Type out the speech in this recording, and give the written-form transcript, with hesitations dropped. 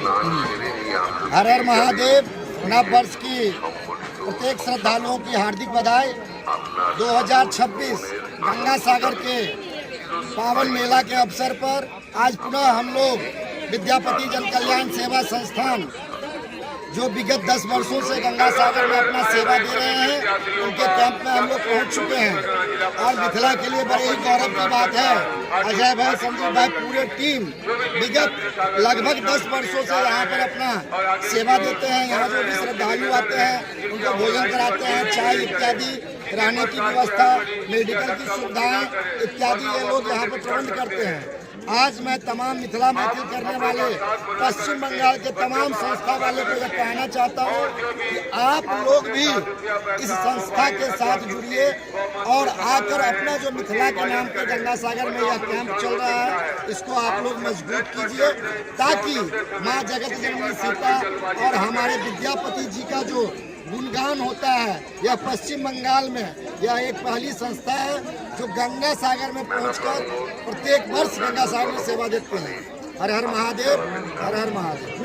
हर हर महादेव। नव वर्ष की प्रत्येक श्रद्धालुओं की हार्दिक बधाई। 2026 गंगा सागर के पावन मेला के अवसर पर आज पुनः हम लोग विद्यापति जन कल्याण सेवा संस्थान जो विगत 10 वर्षों से गंगा सागर में अपना सेवा दे रहे हैं, उनके कैंप में हम लोग पहुंच चुके हैं। और मिथिला के लिए बड़े ही गौरव की बात है, अजय भाई, संदीप भाई, पूरे टीम विगत लगभग 10 वर्षों से यहाँ पर अपना सेवा देते हैं। यहाँ जो भी श्रद्धालु आते हैं उनको भोजन कराते हैं, चाय इत्यादि, रहने की व्यवस्था, मेडिकल की सुविधाएं इत्यादि ये लोग यहाँ पर प्रबंध करते हैं। आज मैं तमाम मिथिला मैथिल करने वाले पश्चिम बंगाल के तमाम संस्था वाले को यह कहना चाहता हूँ कि आप लोग भी इस संस्था के साथ जुड़िए और आकर अपना जो मिथिला के नाम पे गंगा सागर में यह कैंप चल रहा है, इसको आप लोग मजबूत कीजिए, ताकि माँ जगत जननी सीता और हमारे विद्यापति जी का जो गुणगान होता है, यह पश्चिम बंगाल में यह एक पहली संस्था है जो गंगा सागर में पहुंचकर प्रत्येक वर्ष गंगा सागर में सेवा देते हैं। हर हर महादेव, हर हर महादेव।